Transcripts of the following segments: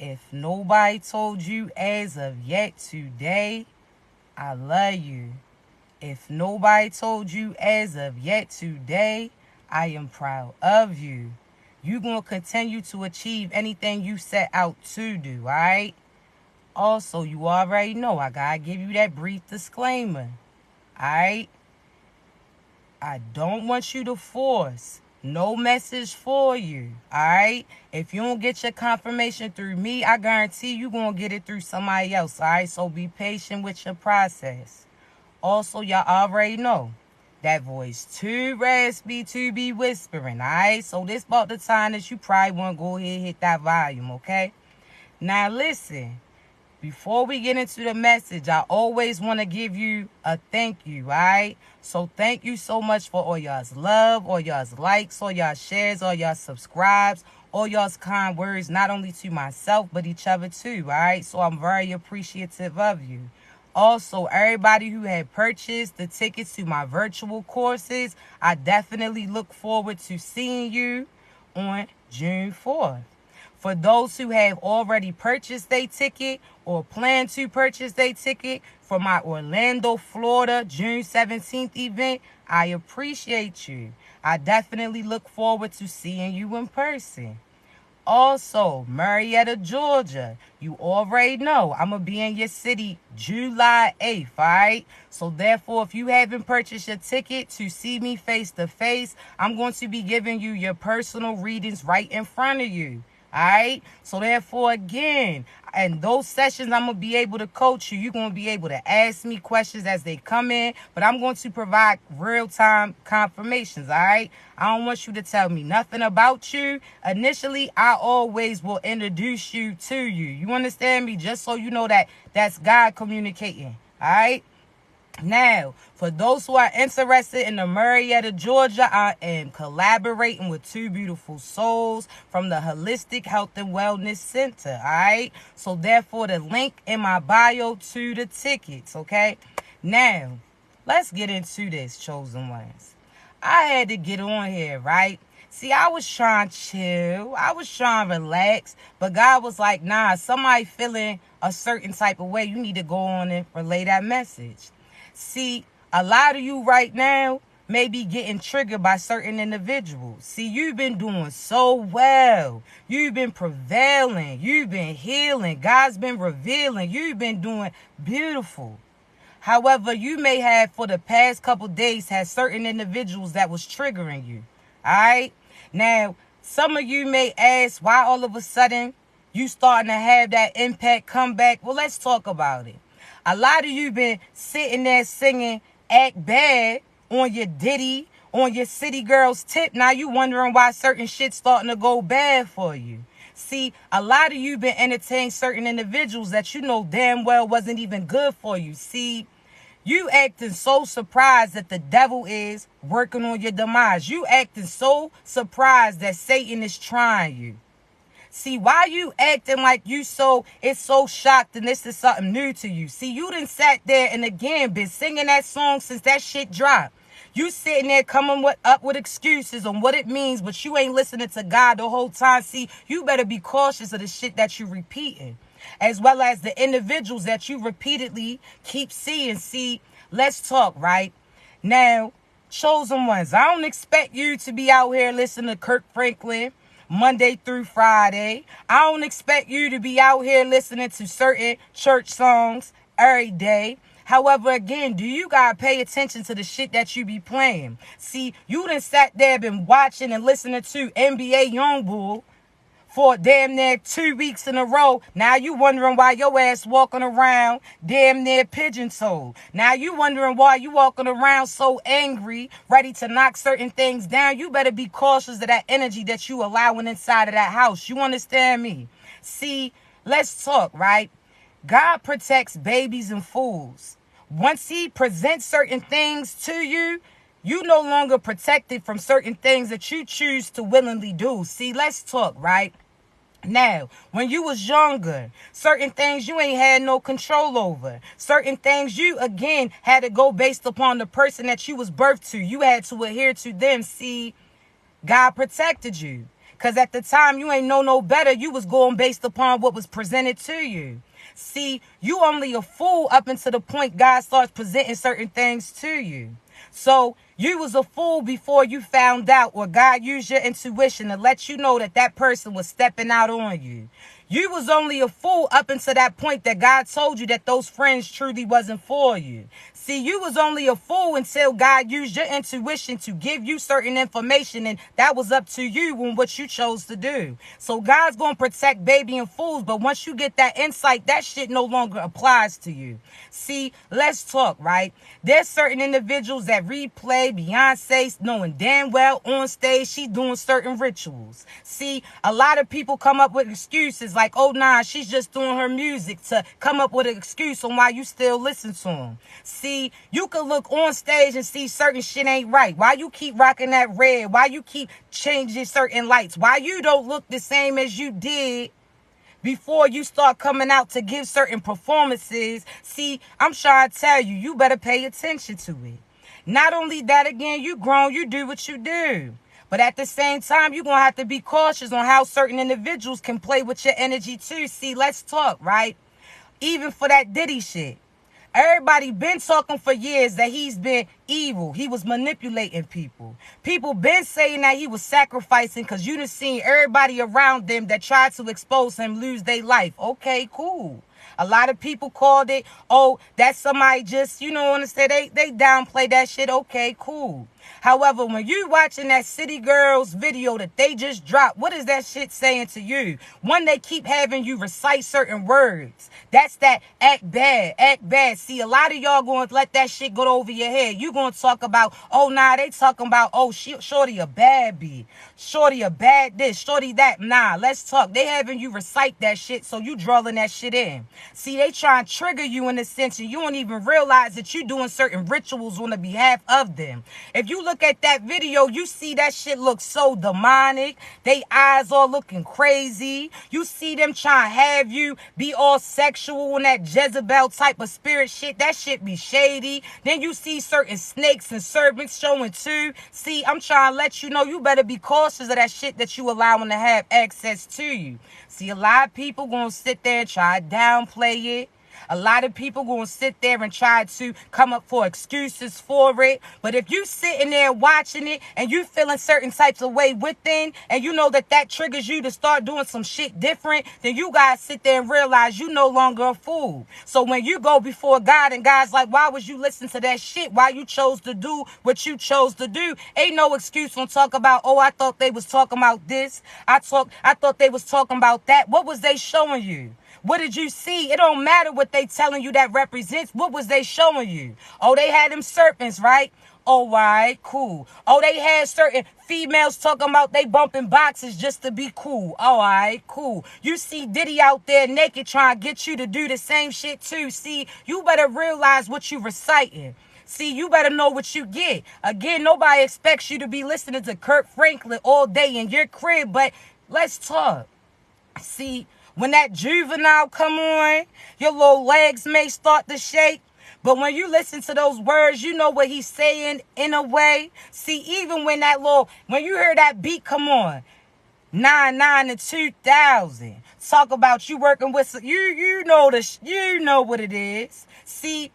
If nobody told you as of yet today, I love you. If nobody told you as of yet today, I am proud of you. You're going to continue to achieve anything you set out to do, all right? Also, you already know I got to give you that brief disclaimer, all right? I don't want you to force no message for you, all right? If you don't get your confirmation through me, I guarantee you're going to get it through somebody else, all right? So be patient with your process. Also, y'all already know that voice too raspy to be whispering, all right? So this about the time that you probably want to go ahead and hit that volume, okay? Now listen. Before we get into the message, I always want to give you a thank you, all right? So thank you so much for all y'all's love, all y'all's likes, all y'all shares, all y'all subscribes, all y'all's kind words, not only to myself, but each other too, all right? So I'm very appreciative of you. Also, everybody who had purchased the tickets to my virtual courses, I definitely look forward to seeing you on June 4th. For those who have already purchased their ticket or plan to purchase their ticket for my Orlando, Florida, June 17th event, I appreciate you. I definitely look forward to seeing you in person. Also, Marietta, Georgia, you already know I'm going to be in your city July 8th, all right? So therefore, if you haven't purchased your ticket to see me face to face, I'm going to be giving you your personal readings right in front of you. All right. So therefore, again, in those sessions, I'm going to be able to coach you. You're going to be able to ask me questions as they come in, but I'm going to provide real-time confirmations. All right. I don't want you to tell me nothing about you. Initially, I always will introduce you to you. You understand me? Just so you know that that's God communicating. All right. Now, for those who are interested in the Marietta, Georgia, I am collaborating with two beautiful souls from the Holistic Health and Wellness Center, all right? So, therefore, the link in my bio to the tickets, okay? Now, let's get into this, chosen ones. I had to get on here, right? See, I was trying to chill. I was trying to relax. But God was like, nah, somebody feeling a certain type of way. You need to go on and relay that message. See, a lot of you right now may be getting triggered by certain individuals. See, you've been doing so well. You've been prevailing. You've been healing. God's been revealing. You've been doing beautiful. However, you may have for the past couple days had certain individuals that was triggering you. All right? Now, some of you may ask why all of a sudden you starting to have that impact come back. Well, let's talk about it. A lot of you been sitting there singing Act Bad on your Diddy, on your City Girls tip. Now you wondering why certain shit's starting to go bad for you. See, a lot of you been entertaining certain individuals that you know damn well wasn't even good for you. See, you acting so surprised that the devil is working on your demise. You acting so surprised that Satan is trying you. See, why you acting like it's so shocked and this is something new to you? See, you done sat there and again been singing that song since that shit dropped. You sitting there coming up with excuses on what it means, but you ain't listening to God the whole time. See, you better be cautious of the shit that you repeating, as well as the individuals that you repeatedly keep seeing. See, let's talk, right? Now, chosen ones, I don't expect you to be out here listening to Kirk Franklin Monday through Friday. I don't expect you to be out here listening to certain church songs every day. However, again, do you gotta pay attention to the shit that you be playing? See, you done sat there been watching and listening to NBA Youngbull for damn near 2 weeks in a row. Now you wondering why your ass walking around damn near pigeon-toed. Now you wondering why you walking around so angry, ready to knock certain things down. You better be cautious of that energy that you allowing inside of that house. You understand me? See, let's talk, right? God protects babies and fools. Once he presents certain things to you, you no longer protected from certain things that you choose to willingly do. See, let's talk, right? Now, when you was younger, certain things you ain't had no control over. Certain things you, again, had to go based upon the person that you was birthed to. You had to adhere to them. See, God protected you. Because at the time, you ain't know no better. You was going based upon what was presented to you. See, you only a fool up until the point God starts presenting certain things to you. So you was a fool before you found out, or God used your intuition to let you know that that person was stepping out on you. You was only a fool up until that point that God told you that those friends truly wasn't for you. See, you was only a fool until God used your intuition to give you certain information, and that was up to you and what you chose to do. So God's going to protect baby and fools, but once you get that insight, that shit no longer applies to you. See, let's talk, right? There's certain individuals that replay Beyonce knowing damn well on stage she doing certain rituals. See, a lot of people come up with excuses like, oh, nah, she's just doing her music, to come up with an excuse on why you still listen to them. See, you can look on stage and see certain shit ain't right. Why you keep rocking that red? Why you keep changing certain lights? Why you don't look the same as you did before you start coming out to give certain performances? See, I'm trying to tell you, you better pay attention to it. Not only that, again, you grown, you do what you do. But at the same time, you're going to have to be cautious on how certain individuals can play with your energy too. See, let's talk, right? Even for that Diddy shit. Everybody been talking for years that he's been evil. He was manipulating people. People been saying that he was sacrificing because you done seen everybody around them that tried to expose him lose their life. Okay, cool. A lot of people called it, oh, that's somebody just, you know, understand, they downplay that shit. Okay, cool. However, when you watching that City Girls video that they just dropped, what is that shit saying to you? One, they keep having you recite certain words. That's that act bad, act bad. See, a lot of y'all going to let that shit go over your head. You going to talk about, oh, nah, they talking about, oh, shorty a bad bee. Shorty a bad this, shorty that. Nah, let's talk. They having you recite that shit, so you drawing that shit in. See, they trying to trigger you in a sense, and you don't even realize that you doing certain rituals on the behalf of them. If you look at that video, you see that shit look so demonic. They eyes all looking crazy. You see them trying to have you be all sexual and that Jezebel type of spirit shit. That shit be shady. Then you see certain snakes and serpents showing too. See, I'm trying to let you know you better be cautious of that shit that you allowing to have access to you. See, a lot of people gonna sit there and try to downplay it. A lot of people going to sit there and try to come up for excuses for it. But if you sitting there watching it and you feeling certain types of way within, and you know that that triggers you to start doing some shit different, then you guys sit there and realize you no longer a fool. So when you go before God and God's like, why was you listening to that shit? Why you chose to do what you chose to do? Ain't no excuse on talk about, oh, I thought they was talking about this. I thought they was talking about that. What was they showing you? What did you see? It don't matter what they telling you that represents. What was they showing you? Oh, they had them serpents, right? Oh, all right, cool. Oh, they had certain females talking about they bumping boxes just to be cool. All right, cool. You see Diddy out there naked trying to get you to do the same shit too. See, you better realize what you reciting. See, you better know what you get. Again, nobody expects you to be listening to Kirk Franklin all day in your crib, but let's talk. See, when that Juvenile come on, your little legs may start to shake. But when you listen to those words, you know what he's saying in a way. See, even when when you hear that beat come on, 99 to 2000, talk about you working with, you know what it is. See,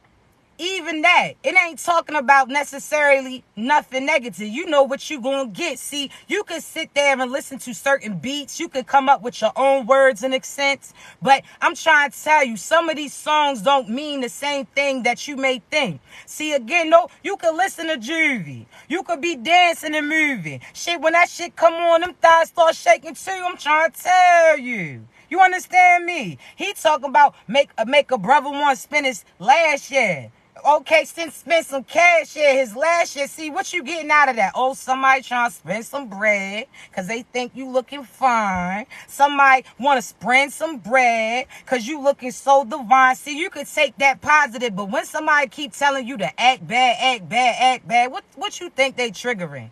even that, it ain't talking about necessarily nothing negative. You know what you gonna get. See, you can sit there and listen to certain beats. You can come up with your own words and accents. But I'm trying to tell you, some of these songs don't mean the same thing that you may think. See, again, no, you can listen to Juvie. You could be dancing and moving. Shit, when that shit come on, them thighs start shaking too. I'm trying to tell you. You understand me? He talking about make a brother want to spend his last year. Okay, spend some cash here, his last year. See, what you getting out of that? Oh, somebody trying to spend some bread because they think you looking fine. Somebody want to spend some bread because you looking so divine. See, you could take that positive, but when somebody keep telling you to act bad, what you think they triggering?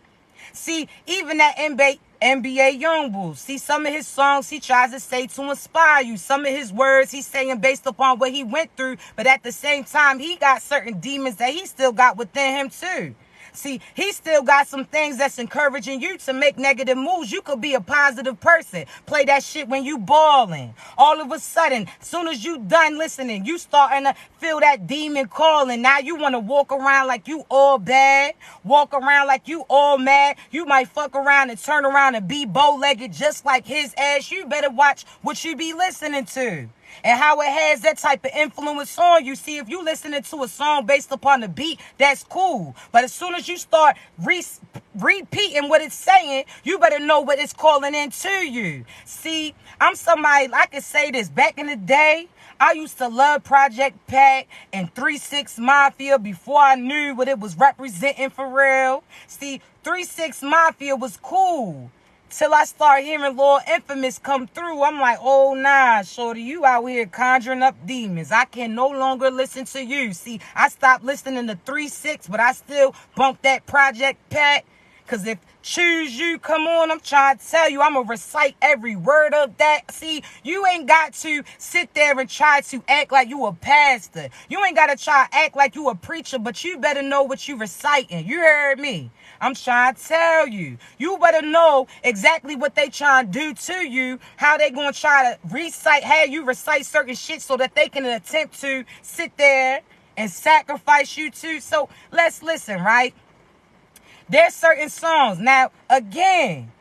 See, even that NBA Youngboy. See, some of his songs he tries to say to inspire you. Some of his words he's saying based upon what he went through. But at the same time, he got certain demons that he still got within him too. See, he still got some things that's encouraging you to make negative moves. You could be a positive person. Play that shit when you balling. All of a sudden, soon as you done listening, you starting to feel that demon calling. Now you want to walk around like you all bad. Walk around like you all mad. You might fuck around and turn around and be bow-legged just like his ass. You better watch what you be listening to and how it has that type of influence on you. See, if you listening to a song based upon the beat, that's cool. But as soon as you start repeating what it's saying, you better know what it's calling into you. See, I'm somebody, I can say this. Back in the day, I used to love Project Pat and 3-6 Mafia before I knew what it was representing for real. See, 3-6 Mafia was cool. Till I start hearing Lord Infamous come through, I'm like, oh, nah, shorty, you out here conjuring up demons. I can no longer listen to you. See, I stopped listening to 3-6, but I still bump that Project Pat. Because if Choose You come on, I'm trying to tell you, I'm going to recite every word of that. See, you ain't got to sit there and try to act like you a pastor. You ain't got to try to act like you a preacher, but you better know what you reciting. You heard me. I'm trying to tell you. You better know exactly what they trying to do to you, how they going to try to recite, have you recite certain shit so that they can attempt to sit there and sacrifice you too. So let's listen, right? There's certain songs. Now, again,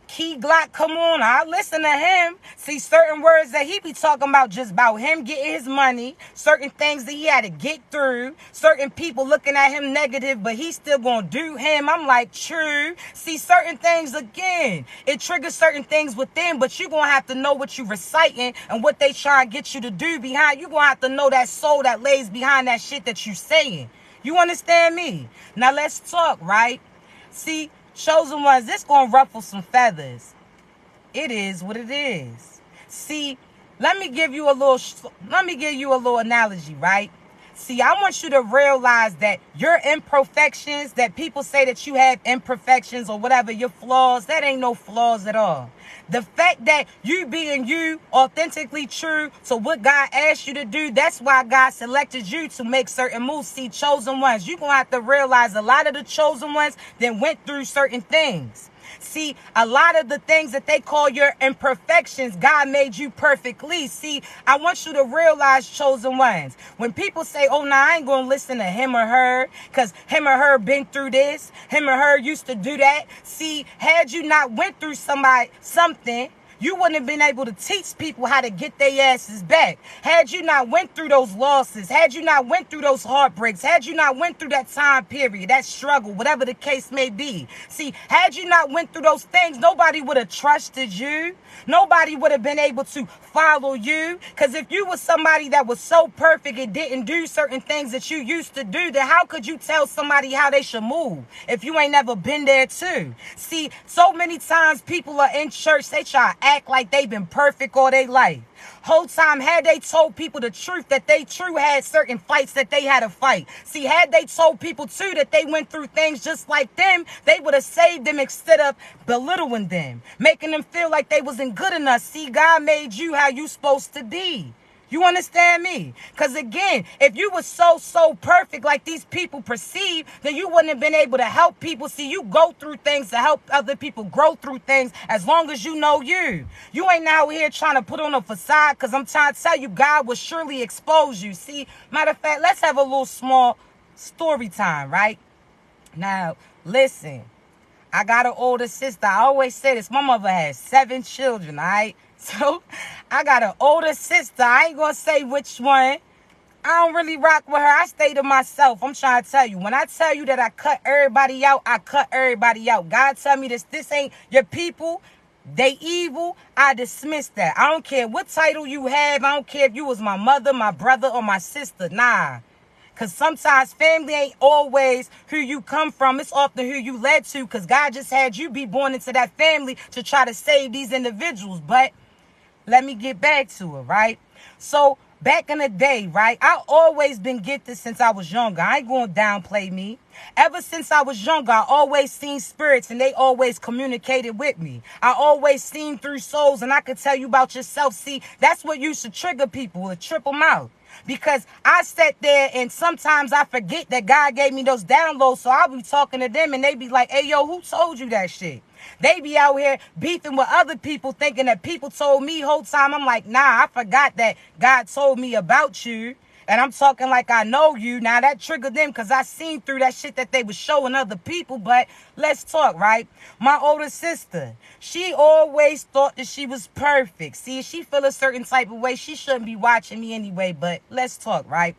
Key Glock, come on, I listen to him. See, certain words that he be talking about just about him getting his money, certain things that he had to get through, certain people looking at him negative, but he's still gonna do him. I'm like, true. See, certain things, again, it triggers certain things within, but you're gonna have to know what you reciting and what they trying to get you to do behind. You're gonna have to know that soul that lays behind that shit that you saying. You understand me? Now, let's talk, right? See, chosen ones, this gonna ruffle some feathers. It is what it is. See, let me give you a little analogy, right? See, I want you to realize that your imperfections, that people say that you have imperfections or whatever, your flaws, that ain't no flaws at all. The fact that you being you, authentically true to what God asked you to do, that's why God selected you to make certain moves. See, chosen ones, you're going to have to realize a lot of the chosen ones that went through certain things. See, a lot of the things that they call your imperfections, God made you perfectly. See, I want you to realize, chosen ones, when people say, oh, nah, I ain't going to listen to him or her because him or her been through this, him or her used to do that. See, had you not went through something, you wouldn't have been able to teach people how to get their asses back. Had you not went through those losses, had you not went through those heartbreaks, had you not went through that time period, that struggle, whatever the case may be. See, had you not went through those things, nobody would have trusted you. Nobody would have been able to follow you. Because if you were somebody that was so perfect and didn't do certain things that you used to do, then how could you tell somebody how they should move if you ain't never been there too? See, so many times people are in church, they try to act like they've been perfect all their life. Whole time, had they told people the truth that they true had certain fights that they had to fight. See, had they told people too that they went through things just like them, they would have saved them instead of belittling them, making them feel like they wasn't good enough. See, God made you how you supposed to be. You understand me? Because again, if you were so perfect like these people perceive, then you wouldn't have been able to help people. See, you go through things to help other people grow through things as long as you know you. You ain't out here trying to put on a facade, because I'm trying to tell you, God will surely expose you. See, matter of fact, let's have a little small story time, right? Now, listen, I got an older sister. I always say this. My mother has 7 children, all right? So, I got an older sister. I ain't going to say which one. I don't really rock with her. I stay to myself. I'm trying to tell you. When I tell you that I cut everybody out, I cut everybody out. God tell me this ain't your people. They evil. I dismiss that. I don't care what title you have. I don't care if you was my mother, my brother, or my sister. Nah. Because sometimes family ain't always who you come from. It's often who you led to, because God just had you be born into that family to try to save these individuals. But let me get back to it, right? So back in the day, right, I always been gifted since I was younger. I ain't gonna downplay me. Ever since I was younger, I always seen spirits and they always communicated with me. I always seen through souls, and I could tell you about yourself. See, that's what used to trigger people, to trip them out. Because I sat there and sometimes I forget that God gave me those downloads. So I'll be talking to them and they be like, hey, yo, who told you that shit? They be out here beefing with other people thinking that people told me whole time. I'm like, nah, I forgot that God told me about you. And I'm talking like I know you. Now that triggered them because I seen through that shit that they was showing other people. But let's talk, right? My older sister, she always thought that she was perfect. See, she feel a certain type of way. She shouldn't be watching me anyway, but let's talk, right?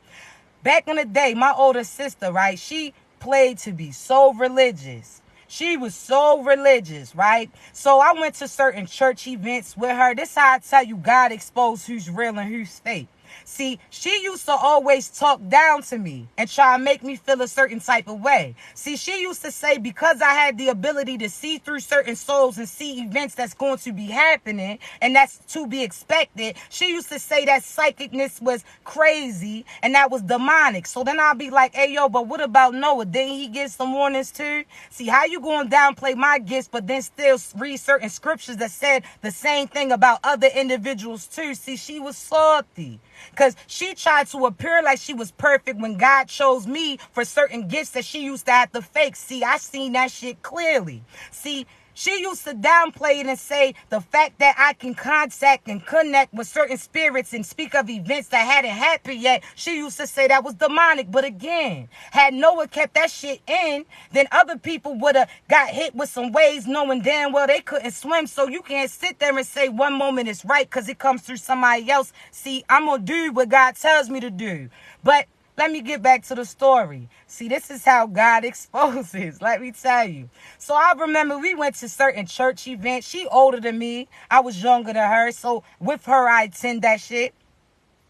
Back in the day, my older sister, right? She played to be so religious. She was so religious, right? So I went to certain church events with her. This is how I tell you God exposed who's real and who's fake. See, she used to always talk down to me and try to make me feel a certain type of way. See, she used to say because I had the ability to see through certain souls and see events that's going to be happening and that's to be expected, she used to say that psychicness was crazy and that was demonic. So then I'll be like, hey, yo, but what about Noah? Didn't he get some warnings too? See, how you going to downplay my gifts but then still read certain scriptures that said the same thing about other individuals too? See, she was salty. Because she tried to appear like she was perfect when God chose me for certain gifts that she used to have to fake. See, I seen that shit clearly. See, she used to downplay it and say the fact that I can contact and connect with certain spirits and speak of events that hadn't happened yet. She used to say that was demonic. But again, had Noah kept that shit in, then other people would have got hit with some waves knowing damn well they couldn't swim. So you can't sit there and say one moment is right because it comes through somebody else. See, I'm going to do what God tells me to do. But let me get back to the story. See, this is how God exposes. Let me tell you. So I remember we went to certain church events. She older than me. I was younger than her. So with her, I attend that shit.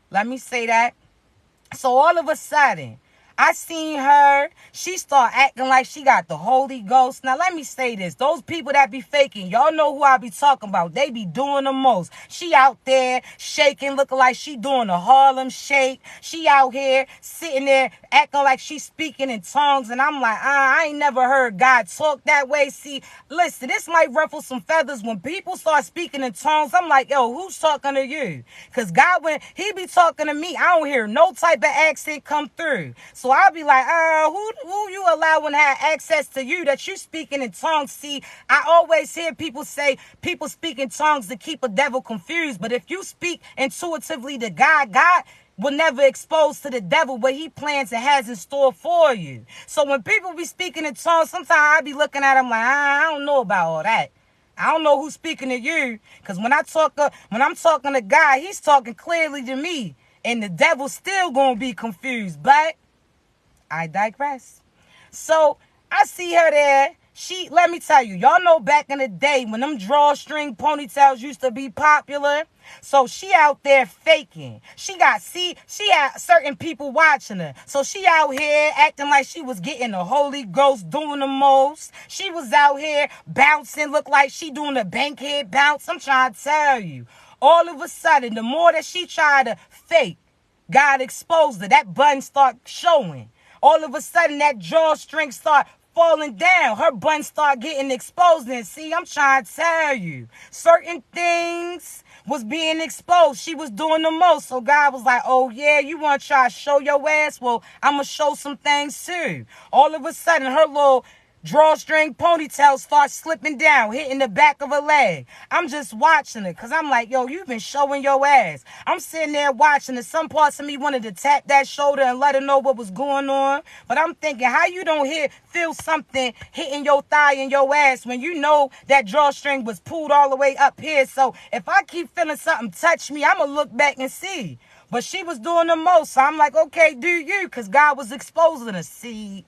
Let me say that. So all of a sudden, I seen her. She start acting like she got the Holy Ghost. Now, let me say this. Those people that be faking, y'all know who I be talking about. They be doing the most. She out there shaking, looking like she doing a Harlem shake. She out here sitting there acting like she speaking in tongues. And I'm like, I ain't never heard God talk that way. See, listen, this might ruffle some feathers. When people start speaking in tongues, I'm like, yo, who's talking to you? Because God, when he be talking to me, I don't hear no type of accent come through. So I'll be like, who you allowing to have access to you that you speaking in tongues? See, I always hear people say people speak in tongues to keep a devil confused. But if you speak intuitively to God, God will never expose to the devil what he plans and has in store for you. So when people be speaking in tongues, sometimes I be looking at them like, I don't know about all that. I don't know who's speaking to you. Because when I'm talking to God, he's talking clearly to me. And the devil's still going to be confused. But I digress. So I see her there. Let me tell you, y'all know back in the day when them drawstring ponytails used to be popular. So she out there faking. She had certain people watching her. So she out here acting like she was getting the Holy Ghost, doing the most. She was out here bouncing, look like she doing a bankhead bounce. I'm trying to tell you. All of a sudden, the more that she tried to fake, God exposed her. That button start showing. All of a sudden, that drawstring start falling down. Her bun start getting exposed. And see, I'm trying to tell you, certain things was being exposed. She was doing the most. So God was like, oh, yeah, you want to try to show your ass? Well, I'm going to show some things too. All of a sudden, her little drawstring ponytail starts slipping down, hitting the back of her leg. I'm just watching it because I'm like, yo, you've been showing your ass. I'm sitting there watching it. Some parts of me wanted to tap that shoulder and let her know what was going on. But I'm thinking, how you don't feel something hitting your thigh and your ass when you know that drawstring was pulled all the way up here? So if I keep feeling something touch me, I'm going to look back and see. But she was doing the most. So I'm like, okay, do you? Because God was exposing her. See,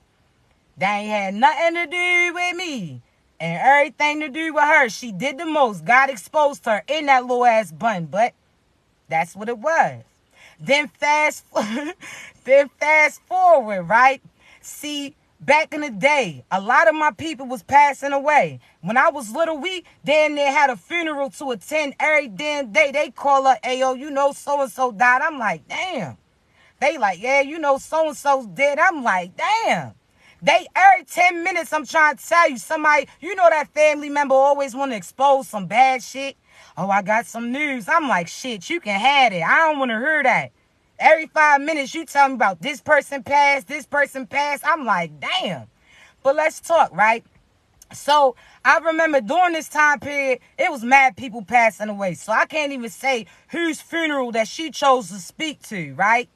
that ain't had nothing to do with me and everything to do with her. She did the most. God exposed her in that little ass bun, but that's what it was. Then fast forward, right? See, Back in the day, a lot of my people was passing away. When I was little, we damn near had a funeral to attend every damn day. They call up, ayo, you know, so-and-so died. I'm like, damn. They like, yeah, you know, so-and-so's dead. I'm like, damn. They every 10 minutes, I'm trying to tell you, somebody, you know that family member always want to expose some bad shit. Oh, I got some news. I'm like, shit, you can have it. I don't want to hear that. Every 5 minutes, you tell me about this person passed, this person passed. I'm like, damn. But let's talk, right? So I remember during this time period, it was mad people passing away. So I can't even say whose funeral that she chose to speak to, right?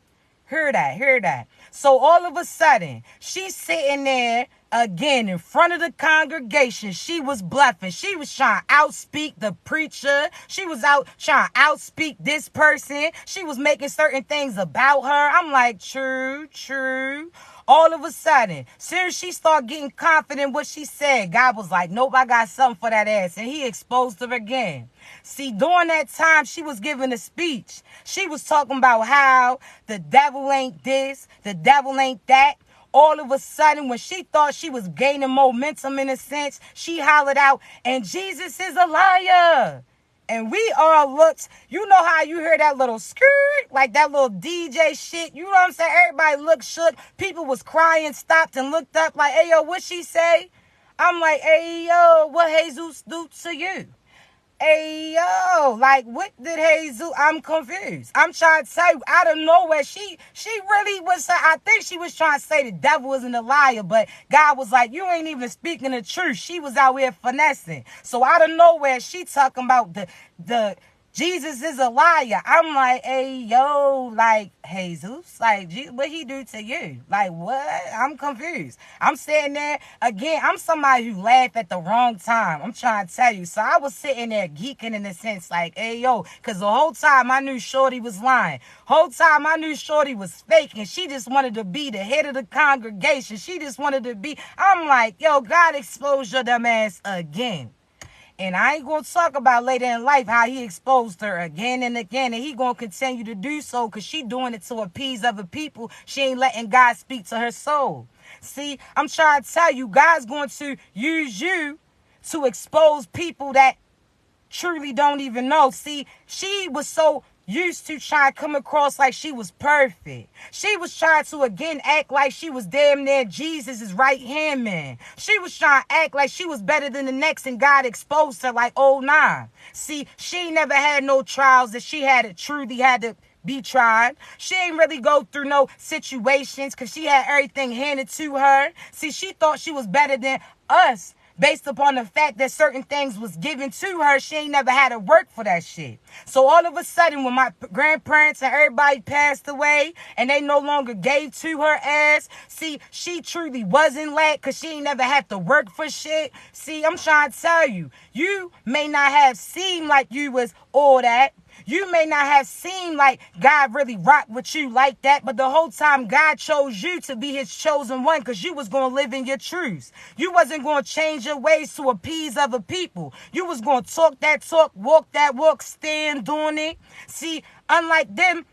Hear that. So all of a sudden, she's sitting there again in front of the congregation. She was bluffing. She was trying to outspeak the preacher. She was out trying to outspeak this person. She was making certain things about her. I'm like, true. All of a sudden, soon as she started getting confident what she said, God was like, nope, I got something for that ass. And he exposed her again. See, during that time, she was giving a speech. She was talking about how the devil ain't this, the devil ain't that. All of a sudden, when she thought she was gaining momentum in a sense, she hollered out, and Jesus is a liar. And we all looked, you know how you hear that little skirt, like that little DJ shit. You know what I'm saying? Everybody looked shook. People was crying, stopped and looked up like, hey, yo, what she say? I'm like, hey, yo, what Jesus do to you? Hey, yo, like, what did Jesus? I'm confused. I'm trying to tell you, out of nowhere, she really was, I think she was trying to say the devil isn't a liar, but God was like, you ain't even speaking the truth. She was out here finessing. So out of nowhere, she talking about the Jesus is a liar. I'm like, hey, yo, like, Jesus, like, what he do to you? Like, what? I'm confused. I'm sitting there, again, I'm somebody who laughed at the wrong time. I'm trying to tell you. So I was sitting there geeking in a sense, like, hey, yo, because the whole time I knew Shorty was lying. Whole time I knew Shorty was faking. She just wanted to be the head of the congregation. She just wanted to be, I'm like, yo, God exposed your dumb ass again. And I ain't going to talk about later in life how he exposed her again and again. And he going to continue to do so because she doing it to appease other people. She ain't letting God speak to her soul. See, I'm trying to tell you, God's going to use you to expose people that truly don't even know. See, she was so used to trying to come across like she was perfect. She was trying to again act like she was damn near Jesus' right hand man. She was trying to act like she was better than the next, and God exposed her like, oh nah. See, she never had no trials that she had to be tried. She ain't really go through no situations because she had everything handed to her. See, she thought she was better than us. Based upon the fact that certain things was given to her, she ain't never had to work for that shit. So all of a sudden, when my grandparents and everybody passed away and they no longer gave to her ass, see, she truly wasn't lack because she ain't never had to work for shit. See, I'm trying to tell you, you may not have seemed like you was all that. You may not have seemed like God really rocked with you like that, but the whole time God chose you to be his chosen one because you was going to live in your truths. You wasn't going to change your ways to appease other people. You was going to talk that talk, walk that walk, stand doing it. See, unlike them,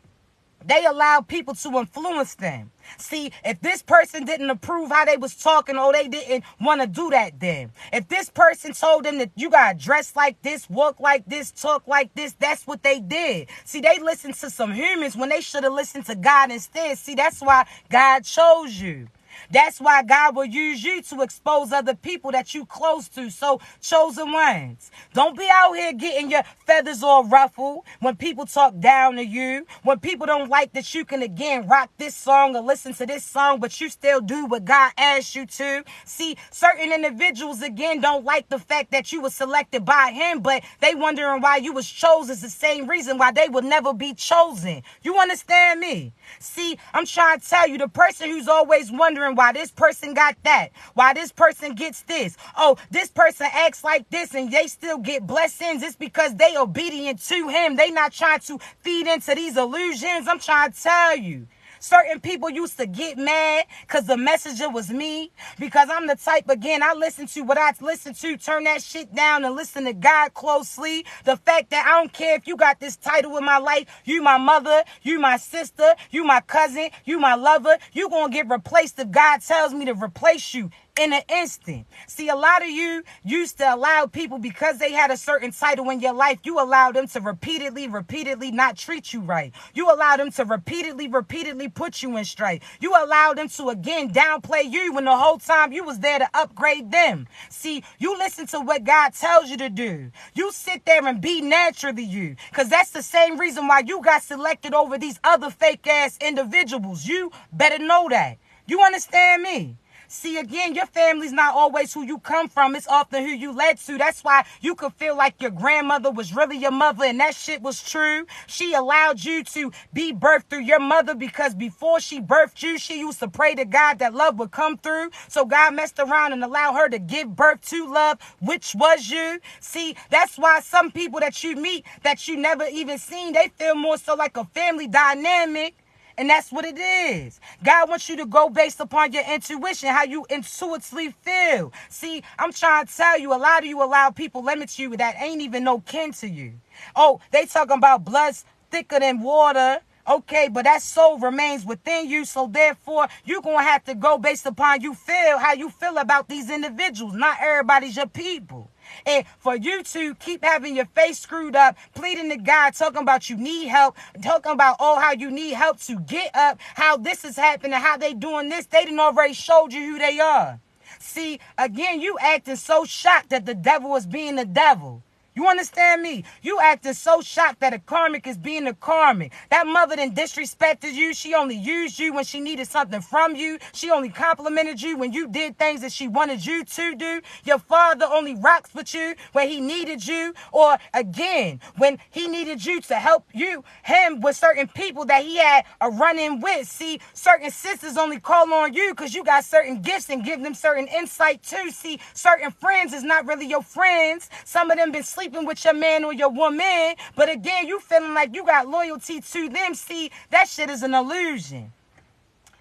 they allow people to influence them. See, if this person didn't approve how they was talking, or they didn't want to do that then. If this person told them that you got to dress like this, walk like this, talk like this, that's what they did. See, they listened to some humans when they should have listened to God instead. See, that's why God chose you. That's why God will use you to expose other people that you close to. So, chosen ones, don't be out here getting your feathers all ruffled when people talk down to you, when people don't like that you can again rock this song or listen to this song, but you still do what God asked you to. See, certain individuals again don't like the fact that you were selected by him, but they wondering why you was chosen is the same reason why they would never be chosen. You understand me? See, I'm trying to tell you, the person who's always wondering why this person got that, why this person gets this, oh, this person acts like this and they still get blessings, it's because they obedient to him. They not trying to feed into these illusions. I'm trying to tell you. Certain people used to get mad because the messenger was me. Because I'm the type, again, I listen to what I listen to, turn that shit down and listen to God closely. The fact that I don't care if you got this title in my life, you my mother, you my sister, you my cousin, you my lover, you gonna get replaced if God tells me to replace you in an instant. See, a lot of you used to allow people, because they had a certain title in your life, you allowed them to repeatedly not treat you right. You allowed them to repeatedly put you in strife. You allowed them to, again, downplay you when the whole time you was there to upgrade them. See, you listen to what God tells you to do. You sit there and be naturally you, because that's the same reason why you got selected over these other fake-ass individuals. You better know that. You understand me? See, again, your family's not always who you come from. It's often who you led to. That's why you could feel like your grandmother was really your mother, and that shit was true. She allowed you to be birthed through your mother, because before she birthed you, she used to pray to God that love would come through. So God messed around and allowed her to give birth to love, which was you. See, that's why some people that you meet that you never even seen, they feel more so like a family dynamic. And that's what it is. God wants you to go based upon your intuition, how you intuitively feel. See, I'm trying to tell you, a lot of you allow people limit you that ain't even no kin to you. Oh, they talking about blood's thicker than water. Okay, but that soul remains within you, so therefore you're going to have to go based upon how you feel about these individuals. Not everybody's your people. And for you to keep having your face screwed up, pleading to God, talking about you need help, talking about, how you need help to get up, how this is happening, how they doing this, they done already showed you who they are. See, again, you acting so shocked that the devil is being the devil. You understand me? You acting so shocked that a karmic is being a karmic. That mother done disrespected you. She only used you when she needed something from you. She only complimented you when you did things that she wanted you to do. Your father only rocks with you when he needed you. Or again, when he needed you to help him with certain people that he had a run-in with. See, certain sisters only call on you because you got certain gifts and give them certain insight too. See, certain friends is not really your friends. Some of them been sleeping with your man or your woman, but again, you feeling like you got loyalty to them. See, that shit is an illusion.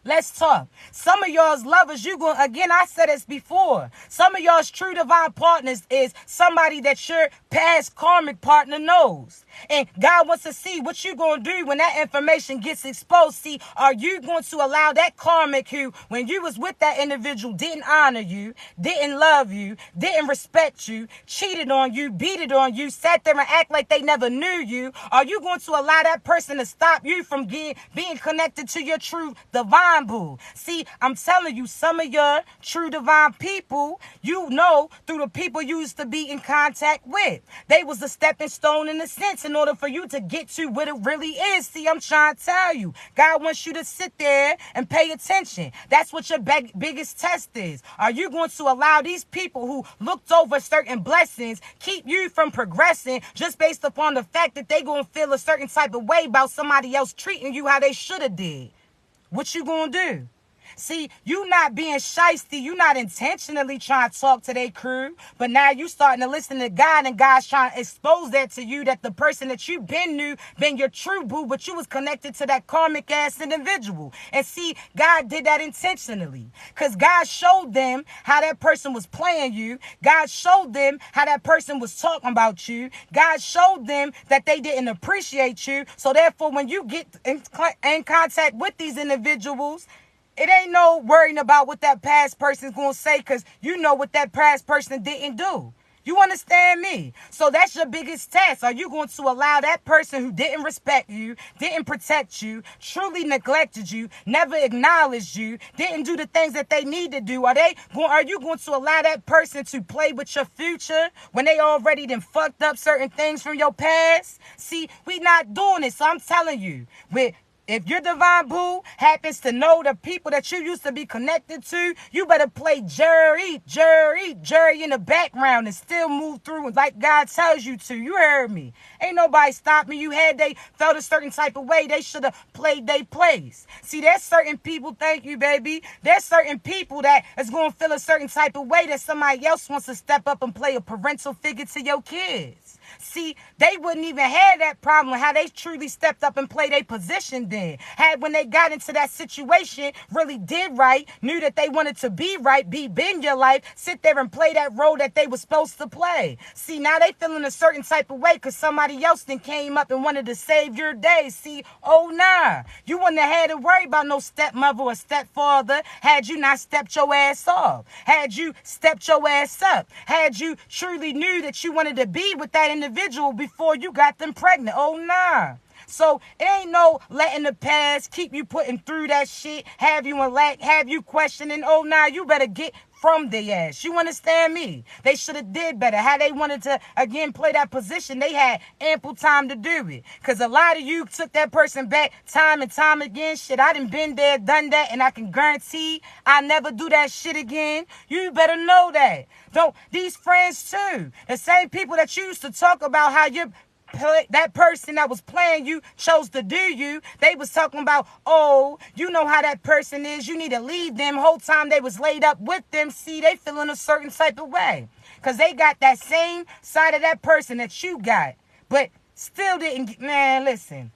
Let's talk. Some of y'all's lovers, again, I said this before. Some of y'all's true divine partners is somebody that your past karmic partner knows. And God wants to see what you going to do when that information gets exposed. See, are you going to allow that karmic who, when you was with that individual, didn't honor you, didn't love you, didn't respect you, cheated on you, beat it on you, sat there and act like they never knew you? Are you going to allow that person to stop you from being connected to your true divine boo? See, I'm telling you, some of your true divine people, through the people you used to be in contact with. They was a stepping stone in a sense in order for you to get to what it really is. See, I'm trying to tell you, God wants you to sit there and pay attention. That's what your biggest test is. Are you going to allow these people who looked over certain blessings keep you from progressing just based upon the fact that they going to feel a certain type of way about somebody else treating you how they should have did? What you going to do? See, you not being shiesty. You not intentionally trying to talk to their crew. But now you starting to listen to God, and God's trying to expose that to you, that the person that you been your true boo, but you was connected to that karmic ass individual. And see, God did that intentionally. Because God showed them how that person was playing you. God showed them how that person was talking about you. God showed them that they didn't appreciate you. So therefore, when you get in contact with these individuals, it ain't no worrying about what that past person's going to say, because you know what that past person didn't do. You understand me? So that's your biggest test. Are you going to allow that person who didn't respect you, didn't protect you, truly neglected you, never acknowledged you, didn't do the things that they need to do? Are you going to allow that person to play with your future when they already done fucked up certain things from your past? See, we not doing it. So I'm telling you, if your divine boo happens to know the people that you used to be connected to, you better play Jerry in the background and still move through like God tells you to. You heard me. Ain't nobody stopped me. They felt a certain type of way. They should have played their place. See, there's certain people, thank you, baby. There's certain people that is going to feel a certain type of way that somebody else wants to step up and play a parental figure to your kids. See, they wouldn't even have that problem how they truly stepped up and played their position then. Had when they got into that situation, really did right, knew that they wanted to be right, be in your life, sit there and play that role that they were supposed to play. See, now they feeling a certain type of way because somebody else then came up and wanted to save your day. See, oh nah, you wouldn't have had to worry about no stepmother or stepfather had you not stepped your ass off, had you stepped your ass up, had you truly knew that you wanted to be with that individual before you got them pregnant. Oh nah. So it ain't no letting the past keep you putting through that shit, have you in lack, have you questioning. Oh nah, you better get from their ass. You understand me? They should have did better. How they wanted to, again, play that position, they had ample time to do it. Because a lot of you took that person back time and time again. Shit, I done been there, done that, and I can guarantee I never do that shit again. You better know that. Don't, these friends too, the same people that you used to talk about how you're that person that was playing you chose to do you, they was talking about, oh, you know how that person is, you need to leave them. Whole time they was laid up with them. See, they feeling a certain type of way because they got that same side of that person that you got, but still didn't. Man, listen,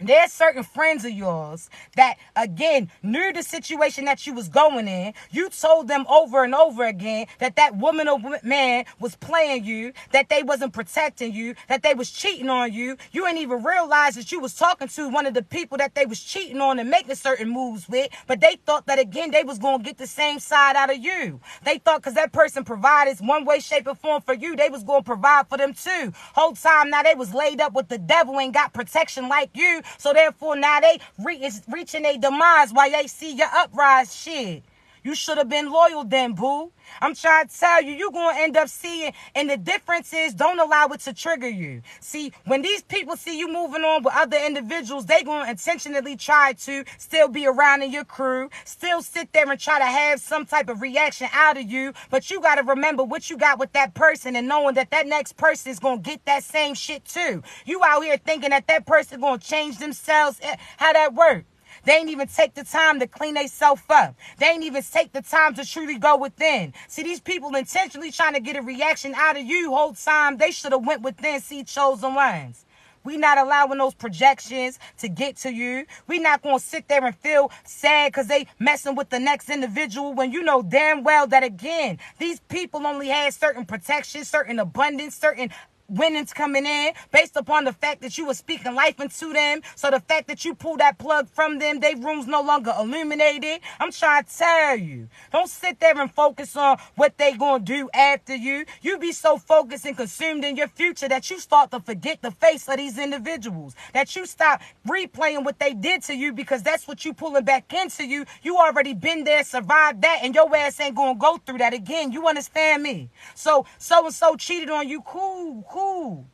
there's certain friends of yours that, again, knew the situation that you was going in. You told them over and over again that that woman or man was playing you, that they wasn't protecting you, that they was cheating on you. You ain't even realize that you was talking to one of the people that they was cheating on and making certain moves with, but they thought that, again, they was going to get the same side out of you. They thought because that person provided one way, shape, or form for you, they was going to provide for them too. Whole time now they was laid up with the devil, ain't got protection like you. So therefore, now they reaching their demise while they see your uprise. Shit, you should have been loyal then, boo. I'm trying to tell you, you're going to end up seeing, and the difference is don't allow it to trigger you. See, when these people see you moving on with other individuals, they going to intentionally try to still be around in your crew, still sit there and try to have some type of reaction out of you, but you got to remember what you got with that person and knowing that that next person is going to get that same shit too. You out here thinking that that person going to change themselves. How that work? They ain't even take the time to clean themselves up. They ain't even take the time to truly go within. See, these people intentionally trying to get a reaction out of you whole time. They should have went within, see, chosen ones. We not allowing those projections to get to you. We not going to sit there and feel sad because they messing with the next individual when you know damn well that, again, these people only had certain protections, certain abundance, certain winnings coming in based upon the fact that you were speaking life into them. So the fact that you pull that plug from them, their rooms no longer illuminated. I'm trying to tell you, don't sit there and focus on what they gonna do after you. You be so focused and consumed in your future that you start to forget the face of these individuals, that you stop replaying what they did to you because that's what you pulling back into you. You already been there, survived that, and your ass ain't gonna go through that again. You understand me? So-and-so cheated on you. Cool.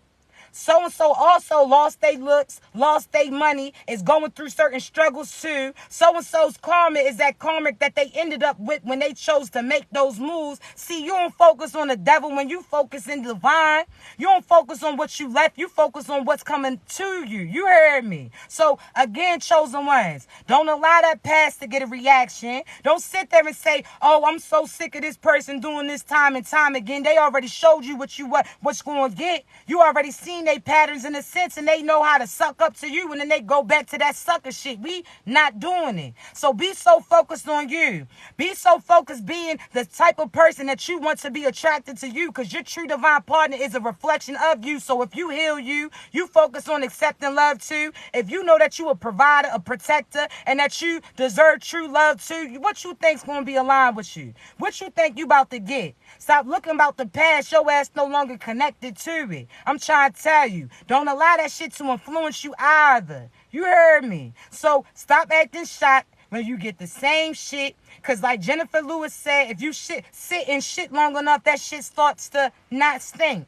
So-and-so also lost their looks, lost their money, is going through certain struggles too. So-and-so's karma is that karmic that they ended up with when they chose to make those moves. See, you don't focus on the devil when you focus in divine. You don't focus on what you left. You focus on what's coming to you. You heard me. So, again, chosen ones, don't allow that past to get a reaction. Don't sit there and say, oh, I'm so sick of this person doing this time and time again. They already showed you what's going to get. You already seen they patterns in a sense, and they know how to suck up to you, and then they go back to that sucker shit. We not doing it. So be so focused on you. Be so focused being the type of person that you want to be attracted to you, because your true divine partner is a reflection of you. So if you heal you, you focus on accepting love too. If you know that you a provider, a protector, and that you deserve true love too, what you think's going to be aligned with you? What you think you about to get? Stop looking about the past. Your ass no longer connected to it. I'm trying to tell you, don't allow that shit to influence you either. You heard me. So stop acting shocked when you get the same shit. Because like Jennifer Lewis said, if you sit in shit long enough, that shit starts to not stink.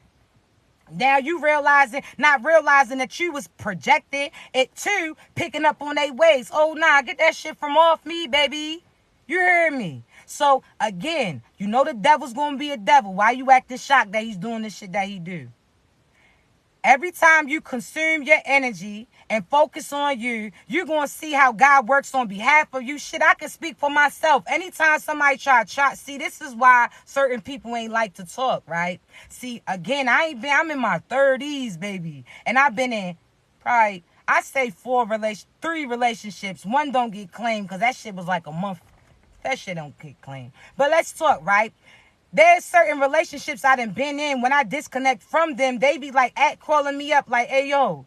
Now you not realizing that you was projected it too, picking up on their ways. Oh, nah, get that shit from off me, baby. You heard me. So, again, you know the devil's going to be a devil. Why you acting shocked that he's doing the shit that he do? Every time you consume your energy and focus on you, you're going to see how God works on behalf of you. Shit, I can speak for myself. Anytime somebody see, this is why certain people ain't like to talk, right? See, again, I'm in my 30s, baby. And I've been in probably, I say 3 relationships. One don't get claimed because that shit was like a month. That shit don't get claimed. But let's talk, right? There's certain relationships I done been in. When I disconnect from them, they be like calling me up like, hey, yo,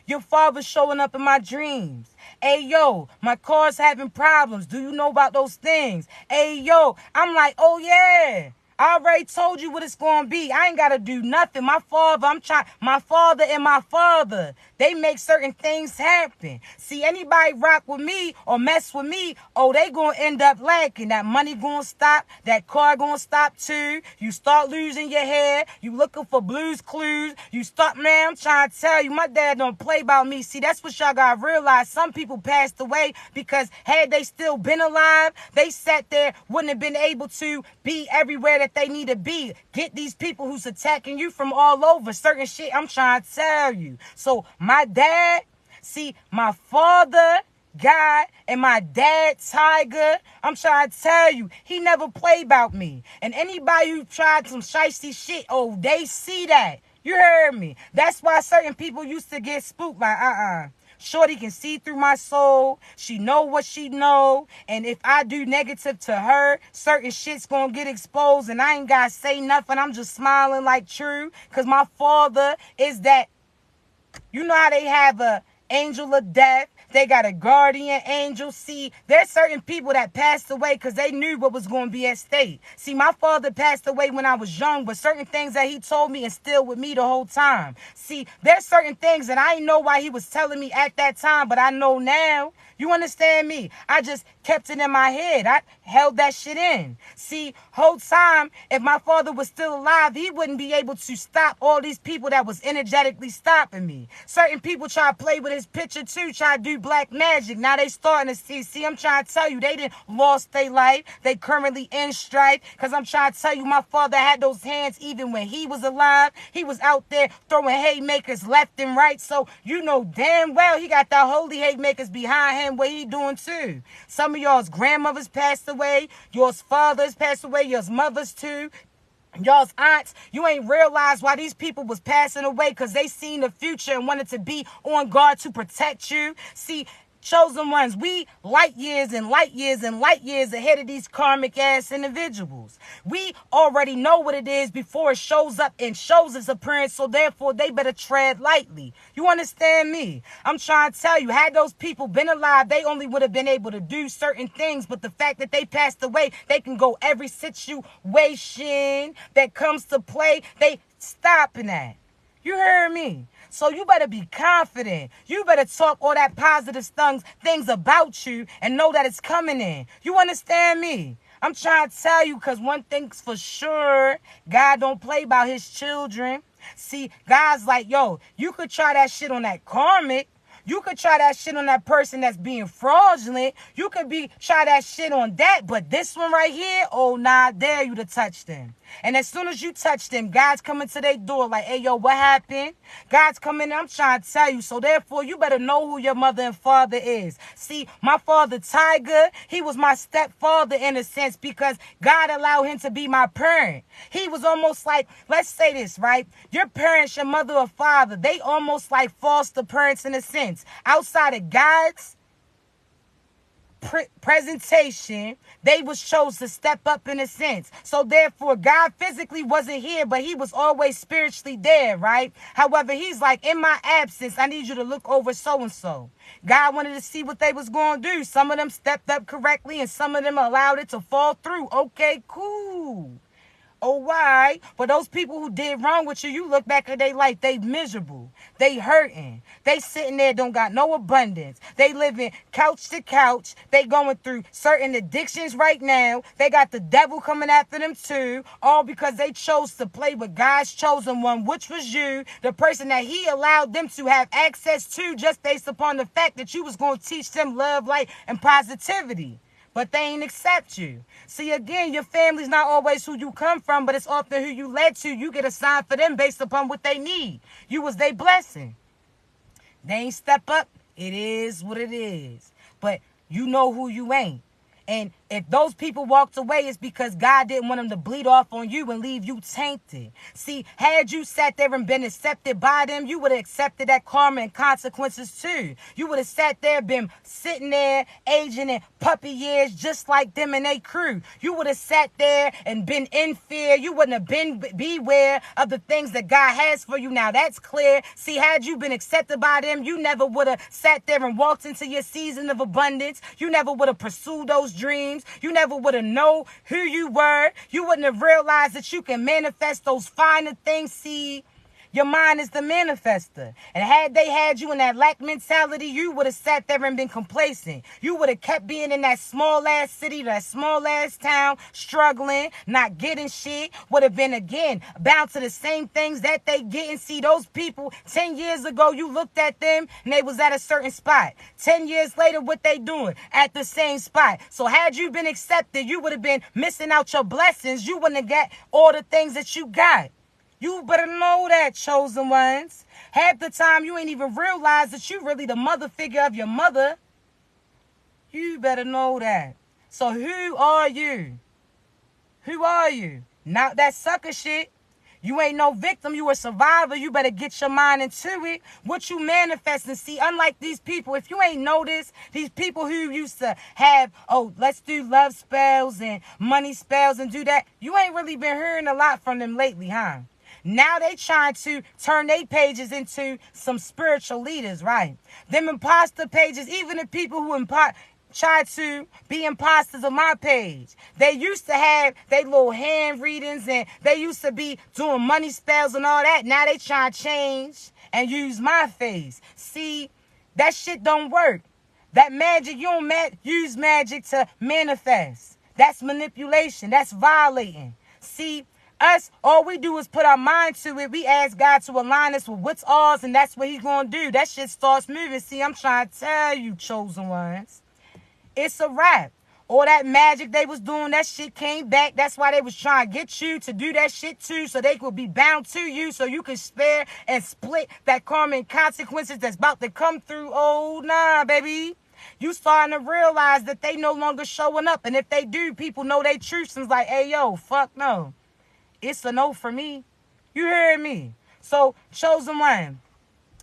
your father's showing up in my dreams. Hey, yo, my car's having problems. Do you know about those things? Hey, yo, I'm like, oh, yeah. I already told you what it's going to be. I ain't got to do nothing. My father and my father, they make certain things happen. See, anybody rock with me or mess with me, oh, they going to end up lacking. That money going to stop. That car going to stop too. You start losing your hair. You looking for Blue's Clues. You start, man, I'm trying to tell you, my dad don't play about me. See, that's what y'all got to realize. Some people passed away because had they still been alive, they sat there, wouldn't have been able to be everywhere that they need to be. Get these people who's attacking you from all over. Certain shit I'm trying to tell you. So my dad, see, my father, God, and my dad, Tiger, I'm trying to tell you, he never played about me. And anybody who tried some shiesty shit, oh, they see that. You heard me. That's why certain people used to get spooked like, Shorty can see through my soul. She know what she know. And if I do negative to her, certain shit's gonna get exposed. And I ain't gotta say nothing. I'm just smiling like true. Because my father is that. You know how they have a angel of death? They got a guardian angel. See, there's certain people that passed away because they knew what was going to be at stake. See, my father passed away when I was young, but certain things that he told me and still with me the whole time. See, there's certain things that I didn't know why he was telling me at that time, but I know now. You understand me? I just kept it in my head. I held that shit in. See, whole time, if my father was still alive, he wouldn't be able to stop all these people that was energetically stopping me. Certain people try to play with his picture too, try to do black magic. Now they starting to see. See, I'm trying to tell you, they didn't lost their life. They currently in strife. Because I'm trying to tell you, my father had those hands even when he was alive. He was out there throwing haymakers left and right. So you know damn well he got that holy haymakers behind him. What he doing too. Some of y'all's grandmothers passed away. Yours fathers passed away. Yours mothers too. Y'all's aunts, you ain't realized why these people was passing away because they seen the future and wanted to be on guard to protect you. See, chosen ones, we light years and light years and light years ahead of these karmic ass individuals. We already know what it is before it shows up and shows its appearance, so therefore they better tread lightly. You understand me? I'm trying to tell you, had those people been alive, they only would have been able to do certain things, but the fact that they passed away, they can go every situation that comes to play, they stopping that. You heard me? So you better be confident. You better talk all that positive things about you and know that it's coming in. You understand me? I'm trying to tell you because one thing's for sure, God don't play about his children. See, God's like, yo, you could try that shit on that karmic. You could try that shit on that person that's being fraudulent. You could try that shit on that. But this one right here, oh, nah, I dare you to touch them. And as soon as you touch them, God's coming to their door like, hey, yo, what happened? God's coming, I'm trying to tell you. So therefore, you better know who your mother and father is. See, my father, Tiger, he was my stepfather in a sense because God allowed him to be my parent. He was almost like, let's say this, right? Your parents, your mother or father, they almost like foster parents in a sense. Outside of God's presentation, they was chose to step up in a sense. So therefore, God physically wasn't here, but he was always spiritually there, right? However, he's like, in my absence, I need you to look over so-and-so. God wanted to see what they was going to do. Some of them stepped up correctly, and some of them allowed it to fall through. Okay, cool. Oh, why? But those people who did wrong with you, you look back at their life, they miserable. They hurting. They sitting there, don't got no abundance. They living couch to couch. They going through certain addictions right now. They got the devil coming after them too. All because they chose to play with God's chosen one, which was you, the person that he allowed them to have access to just based upon the fact that you was going to teach them love, light, and positivity. but they ain't accept you. See, again, your family's not always who you come from, but it's often who you led to. You get assigned for them based upon what they need. You was their blessing. They ain't step up. It is what it is. But you know who you ain't. And if those people walked away, it's because God didn't want them to bleed off on you and leave you tainted. See, had you sat there and been accepted by them, you would have accepted that karma and consequences too. You would have sat there, been sitting there, aging in puppy years, just like them and their crew. You would have sat there and been in fear. You wouldn't have been beware of the things that God has for you. Now, that's clear. See, had you been accepted by them, you never would have sat there and walked into your season of abundance. You never would have pursued those dreams. You never would have known who you were. You wouldn't have realized that you can manifest those finer things. See, your mind is the manifester. And had they had you in that lack mentality, you would have sat there and been complacent. You would have kept being in that small-ass city, that small-ass town, struggling, not getting shit. Would have been, again, bound to the same things that they get. And see, those people, 10 years ago, you looked at them, and they was at a certain spot. 10 years later, what they doing? At the same spot. So had you been accepted, you would have been missing out your blessings. You wouldn't have got all the things that you got. You better know that, chosen ones. Half the time, you ain't even realize that you really the mother figure of your mother. You better know that. So who are you? Who are you? Not that sucker shit. You ain't no victim. You a survivor. You better get your mind into it. What you manifesting. See, unlike these people, if you ain't noticed, these people who used to have, oh, let's do love spells and money spells and do that, you ain't really been hearing a lot from them lately, huh? Now they trying to turn their pages into some spiritual leaders, right? Them imposter pages, even the people who try to be imposters on my page. They used to have their little hand readings and they used to be doing money spells and all that. Now they trying to change and use my face. See, that shit don't work. That magic, you don't use magic to manifest. That's manipulation. That's violating. See, us, all we do is put our mind to it. We ask God to align us with what's ours, and that's what he's going to do. That shit starts moving. See, I'm trying to tell you, chosen ones. It's a wrap. All that magic they was doing, that shit came back. That's why they was trying to get you to do that shit too, so they could be bound to you, so you could spare and split that karma and consequences that's about to come through. Oh, nah, baby. You starting to realize that they no longer showing up. And if they do, people know they truth. And it's like, hey, yo, fuck no. It's a no for me. You heard me. So, chosen one,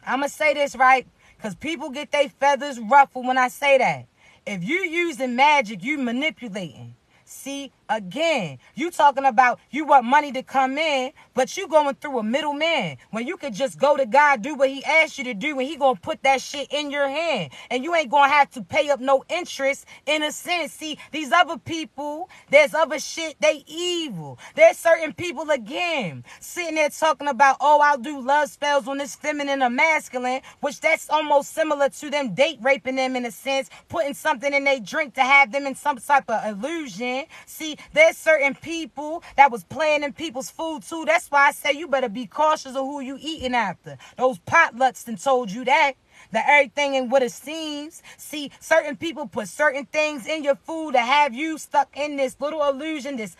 I'm going to say this, right? Because people get their feathers ruffled when I say that. If you using magic, you manipulating. See, again, you talking about you want money to come in, but you going through a middleman. When you could just go to God, do what he asked you to do, and he going to put that shit in your hand. And you ain't going to have to pay up no interest in a sense. See, these other people, there's other shit, they evil. There's certain people, again, sitting there talking about, oh, I'll do love spells on this feminine or masculine, which that's almost similar to them date raping them in a sense, putting something in their drink to have them in some type of illusion. See, there's certain people that was playing in people's food too. That's why I say you better be cautious of who you eating after. Those potlucks done told you that everything ain't what it seems. See, certain people put certain things in your food to have you stuck in this little illusion, this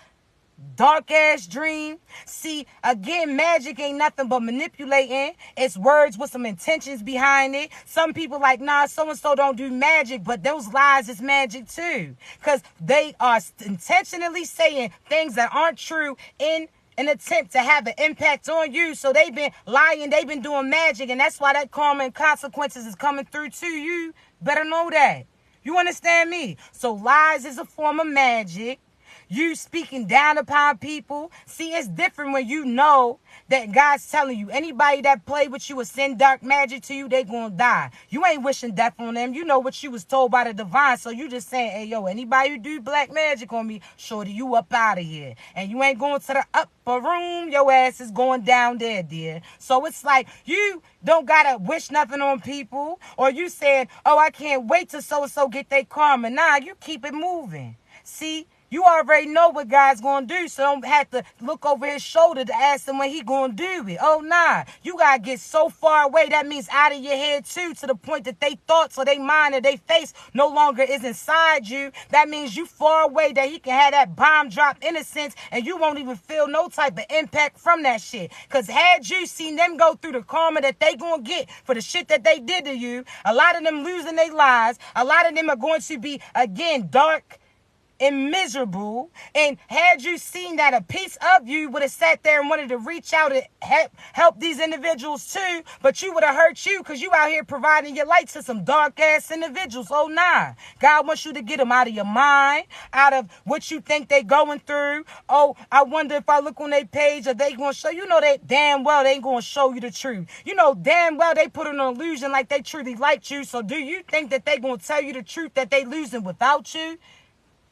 dark ass dream. See, again, magic ain't nothing but manipulating. It's words with some intentions behind it. Some people like, nah, so-and-so don't do magic, but those lies is magic too. Because they are intentionally saying things that aren't true in an attempt to have an impact on you. So they've been lying, they've been doing magic, and that's why that karma and consequences is coming through to you. Better know that. You understand me? So lies is a form of magic. You speaking down upon people. See, it's different when you know that God's telling you, anybody that play with you or send dark magic to you, they gonna die. You ain't wishing death on them. You know what you was told by the divine. So you just saying, hey, yo, anybody who do black magic on me, shorty, you up out of here. And you ain't going to the upper room. Your ass is going down there, dear. So it's like, you don't gotta wish nothing on people. Or you said, oh, I can't wait till so-and-so get their karma. Nah, you keep it moving. See, You already know what God's going to do, so don't have to look over his shoulder to ask him when he going to do it. Oh, nah. You got to get so far away. That means out of your head, too, to the point that they thoughts or they mind or they face no longer is inside you. That means you far away that he can have that bomb drop in a sense, and you won't even feel no type of impact from that shit. Because had you seen them go through the karma that they going to get for the shit that they did to you, a lot of them losing their lives, a lot of them are going to be, again, dark and miserable. And had you seen that, a piece of you would have sat there and wanted to reach out and help these individuals too, but you would have hurt you because you out here providing your light to some dark ass individuals. Oh nah, God wants you to get them out of your mind, out of what you think they going through. Oh, I wonder if I look on their page, are they going to show you? Know that damn well they ain't going to show you the truth. You know damn well they put an illusion like they truly liked you. So do you think that they going to tell you the truth that they losing without you?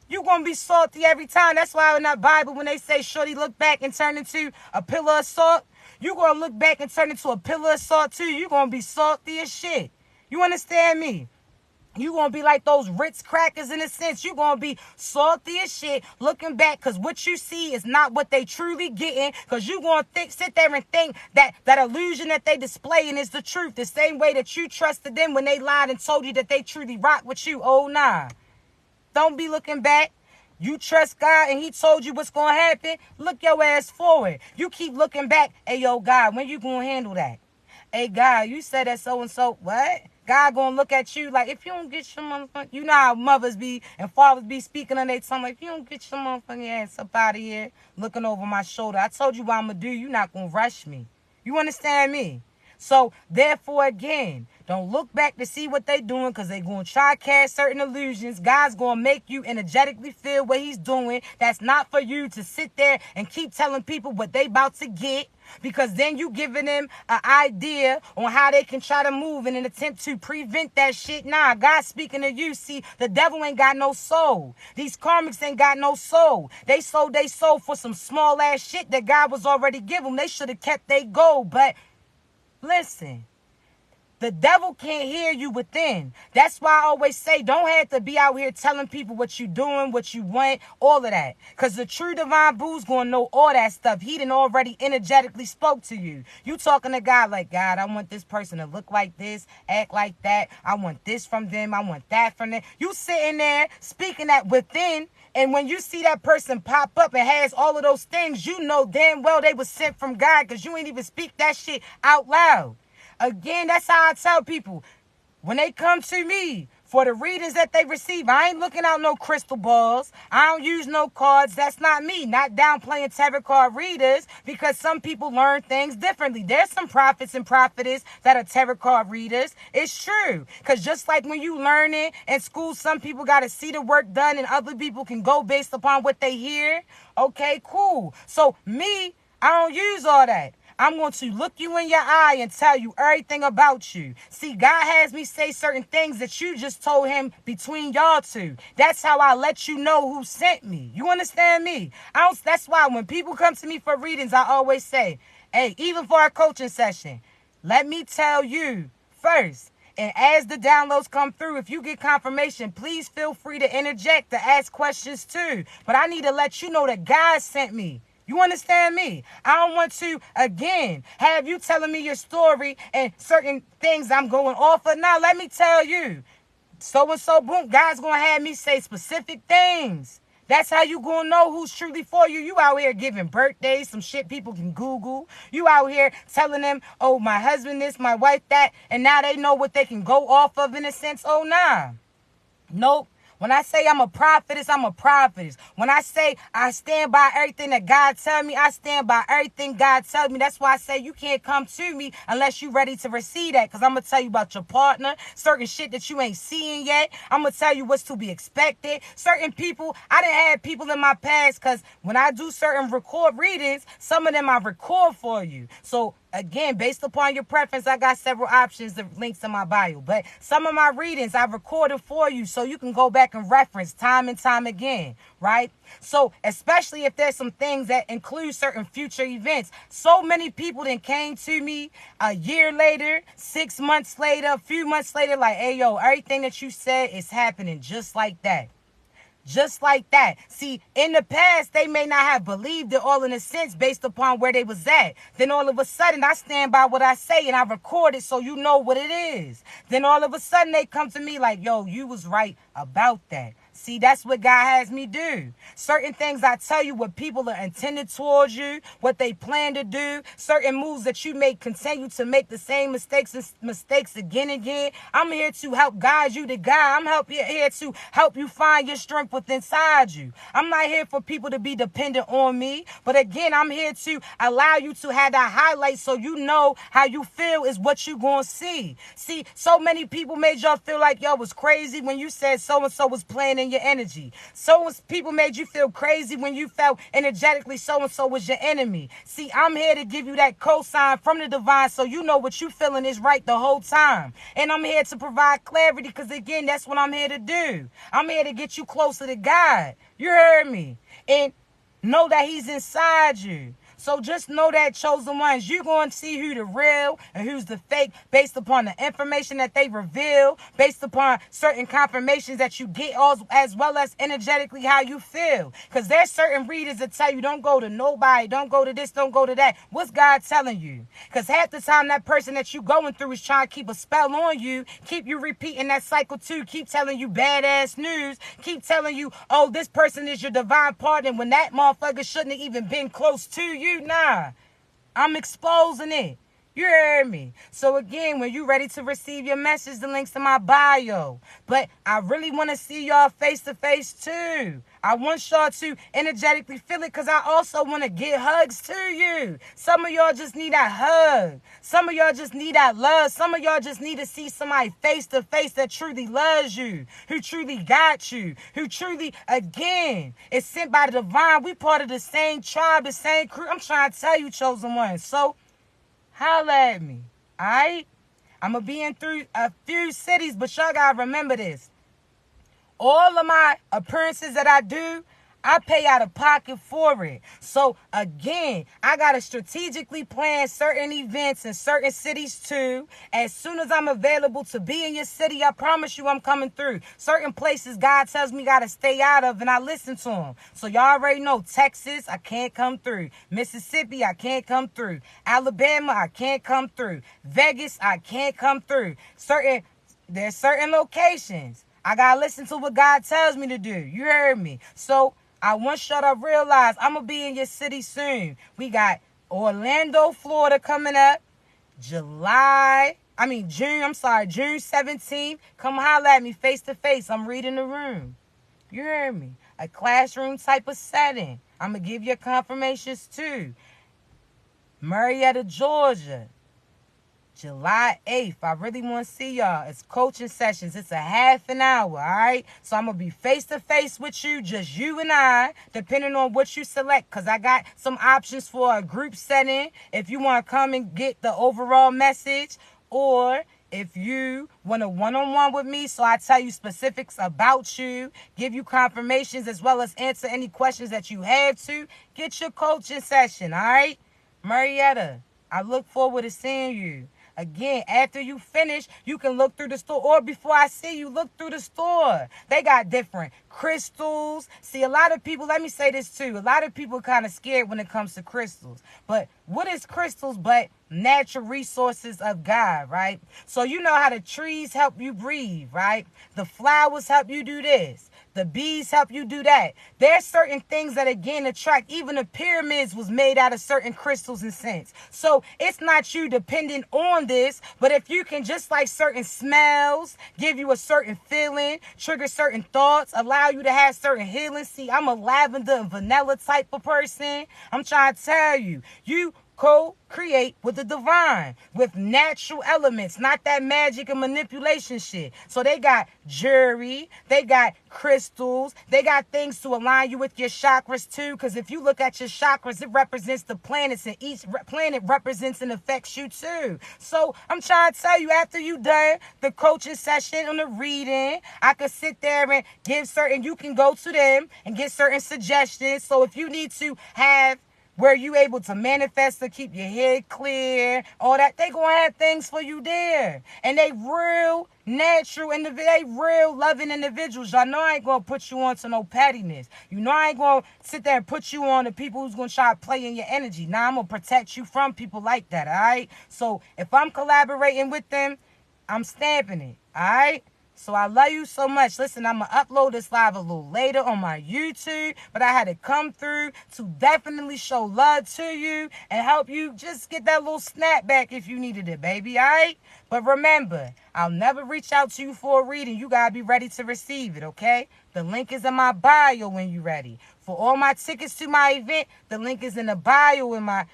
You're going to be salty every time. That's why in that Bible, when they say, shorty, look back and turn into a pillar of salt, you're going to look back and turn into a pillar of salt too. You're going to be salty as shit. You understand me? You're going to be like those Ritz crackers in a sense. You're going to be salty as shit looking back because what you see is not what they truly getting, because you're going to sit there and think that illusion that they displaying is the truth, the same way that you trusted them when they lied and told you that they truly rock with you. Oh, nah. Don't be looking back. You trust God and he told you what's going to happen. Look your ass forward. You keep looking back. Hey, yo, God, when you going to handle that? Hey, God, you said that so-and-so. What? God going to look at you like, if you don't get your motherfucking... You know how mothers be and fathers be speaking on their tongue. Like, if you don't get your motherfucking ass up out of here, looking over my shoulder. I told you what I'm going to do. You're not going to rush me. You understand me? So, therefore, again, don't look back to see what they doing, because they going to try to cast certain illusions. God's going to make you energetically feel what he's doing. That's not for you to sit there and keep telling people what they about to get, because then you giving them an idea on how they can try to move in an attempt to prevent that shit. Nah, God's speaking to you. See, the devil ain't got no soul. These karmics ain't got no soul. They sold their soul for some small ass shit that God was already giving them. They should have kept their goal, but... Listen, the devil can't hear you within. That's why I always say, don't have to be out here telling people what you doing, what you want, all of that. Because the true divine boo's going to know all that stuff. He done already energetically spoke to you. You talking to God like, God, I want this person to look like this, act like that. I want this from them. I want that from them. You sitting there speaking that within. And when you see that person pop up and has all of those things, you know damn well they was sent from God, because you ain't even speak that shit out loud. Again, that's how I tell people. When they come to me for the readings that they receive, I ain't looking out no crystal balls. I don't use no cards. That's not me. Not downplaying tarot card readers, because some people learn things differently. There's some prophets and prophetess that are tarot card readers. It's true. Because just like when you learn it in school, some people got to see the work done and other people can go based upon what they hear. Okay, cool. So me, I don't use all that. I'm going to look you in your eye and tell you everything about you. See, God has me say certain things that you just told him between y'all two. That's how I let you know who sent me. You understand me? That's why when people come to me for readings, I always say, hey, even for our coaching session, let me tell you first. And as the downloads come through, if you get confirmation, please feel free to interject, to ask questions too. But I need to let you know that God sent me. You understand me? I don't want to, again, have you telling me your story and certain things I'm going off of. Now, let me tell you, so-and-so, boom, God's going to have me say specific things. That's how you going to know who's truly for you. You out here giving birthdays, some shit people can Google. You out here telling them, oh, my husband this, my wife that, and now they know what they can go off of in a sense. Oh, nah. Nope. When I say I'm a prophetess, I'm a prophetess. When I say I stand by everything that God tells me, I stand by everything God tells me. That's why I say you can't come to me unless you're ready to receive that. Because I'm going to tell you about your partner, certain shit that you ain't seeing yet. I'm going to tell you what's to be expected. Certain people, I done had people in my past, because when I do certain record readings, some of them I record for you. So again, based upon your preference, I got several options, the links in my bio. But some of my readings I recorded for you so you can go back and reference time and time again, right? So especially if there's some things that include certain future events. So many people then came to me a year later, 6 months later, a few months later, like, hey, yo, everything that you said is happening just like that. Just like that. See, in the past, they may not have believed it all in a sense based upon where they was at. Then all of a sudden, I stand by what I say and I record it so you know what it is. Then all of a sudden, they come to me like, yo, you was right about that. See, that's what God has me do. Certain things I tell you, what people are intended towards you, what they plan to do, certain moves that you may continue to make the same mistakes again and again. I'm here to help guide you to God. I'm here to help you find your strength within inside you. I'm not here for people to be dependent on me. But again, I'm here to allow you to have that highlight so you know how you feel is what you going to see. See, so many people made y'all feel like y'all was crazy when you said so-and-so was playing in your energy. People made you feel crazy when you felt energetically so-and-so was your enemy. See, I'm here to give you that cosign from the divine so you know what you feeling is right the whole time. And I'm here to provide clarity because, again, that's what I'm here to do. I'm here to get you closer to God. You heard me? And know that he's inside you. So just know that, chosen ones, you're going to see who the real and who's the fake based upon the information that they reveal, based upon certain confirmations that you get, as well as energetically how you feel. Because there's certain readers that tell you, don't go to nobody, don't go to this, don't go to that. What's God telling you? Because half the time that person that you going through is trying to keep a spell on you, keep you repeating that cycle too, keep telling you badass news, keep telling you, oh, this person is your divine partner when that motherfucker shouldn't have even been close to you. Nah, I'm exposing it. You heard me. So again, when you ready to receive your message, the link's in my bio. But I really want to see y'all face to face too. I want y'all to energetically feel it because I also want to get hugs to you. Some of y'all just need that hug. Some of y'all just need that love. Some of y'all just need to see somebody face to face that truly loves you, who truly got you, who truly, again, is sent by the divine. We part of the same tribe, the same crew. I'm trying to tell you, chosen ones. So holla at me, all right? I'm going to be in through a few cities, but y'all got to remember this. All of my appearances that I do, I pay out of pocket for it. So, again, I got to strategically plan certain events in certain cities, too. As soon as I'm available to be in your city, I promise you I'm coming through. Certain places God tells me got to stay out of, and I listen to him. So, y'all already know, Texas, I can't come through. Mississippi, I can't come through. Alabama, I can't come through. Vegas, I can't come through. There's certain locations. I got to listen to what God tells me to do. You heard me. So, I want y'all to realize I'm going to be in your city soon. We got Orlando, Florida coming up. June 17th. Come holler at me face to face. I'm reading the room. You heard me. A classroom type of setting. I'm going to give you confirmations too. Marietta, Georgia. July 8th. I really want to see y'all. It's coaching sessions. It's a half an hour, all right? So I'm going to be face-to-face with you, just you and I, depending on what you select, because I got some options for a group setting if you want to come and get the overall message, or if you want a one-on-one with me, so I tell you specifics about you, give you confirmations, as well as answer any questions that you have to, get your coaching session, all right? Marietta, I look forward to seeing you. Again, after you finish, you can look through the store. Or before I see you, look through the store. They got different crystals. See, a lot of people, let me say this too. A lot of people kind of scared when it comes to crystals. But what is crystals but natural resources of God, right? So you know how the trees help you breathe, right? The flowers help you do this. The bees help you do that. There's certain things that, again, attract. Even the pyramids was made out of certain crystals and scents. So it's not you dependent on this, but if you can, just like certain smells, give you a certain feeling, trigger certain thoughts, allow you to have certain healing. See, I'm a lavender and vanilla type of person. I'm trying to tell you, you co-create with the divine, with natural elements, not that magic and manipulation shit. So they got jewelry, they got crystals, they got things to align you with your chakras too, because if you look at your chakras, it represents the planets, and each planet represents and affects you too. So I'm trying to tell you, after you done the coaching session on the reading, I could sit there and give certain, you can go to them and get certain suggestions. So if you need to have where you able to manifest to keep your head clear, all that, they gonna have things for you there. And they real natural and they real loving individuals. Y'all know I ain't gonna put you on to no pettiness. You know I ain't gonna sit there and put you on to people who's gonna try to play in your energy. Now I'm gonna protect you from people like that, all right? So if I'm collaborating with them, I'm stamping it, all right? So I love you so much. Listen, I'm going to upload this live a little later on my YouTube, but I had to come through to definitely show love to you and help you just get that little snap back if you needed it, baby, all right? But remember, I'll never reach out to you for a reading. You got to be ready to receive it, okay? The link is in my bio when you're ready. For all my tickets to my event, the link is in the bio in my...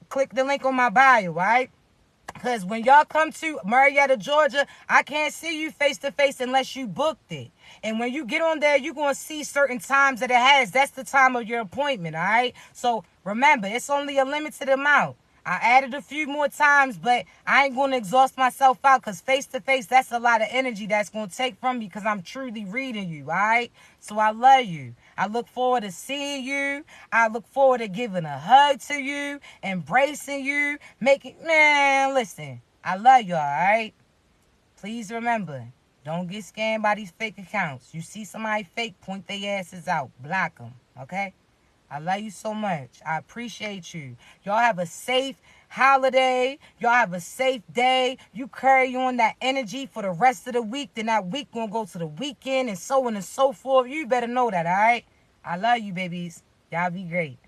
click the link on my bio, all right? Because when y'all come to Marietta, Georgia, I can't see you face-to-face unless you booked it. And when you get on there, you're going to see certain times that it has. That's the time of your appointment, all right? So remember, it's only a limited amount. I added a few more times, but I ain't going to exhaust myself out because face-to-face, that's a lot of energy that's going to take from me because I'm truly reading you, all right? So I love you. I look forward to seeing you. I look forward to giving a hug to you, embracing you, man, listen, I love you, all right? Please remember, don't get scammed by these fake accounts. You see somebody fake, point their asses out. Block them, okay? I love you so much. I appreciate you. Y'all have a safe holiday. Y'all have a safe day. You carry on that energy for the rest of the week. Then that week gonna go to the weekend and so on and so forth. You better know that, all right? I love you, babies. Y'all be great.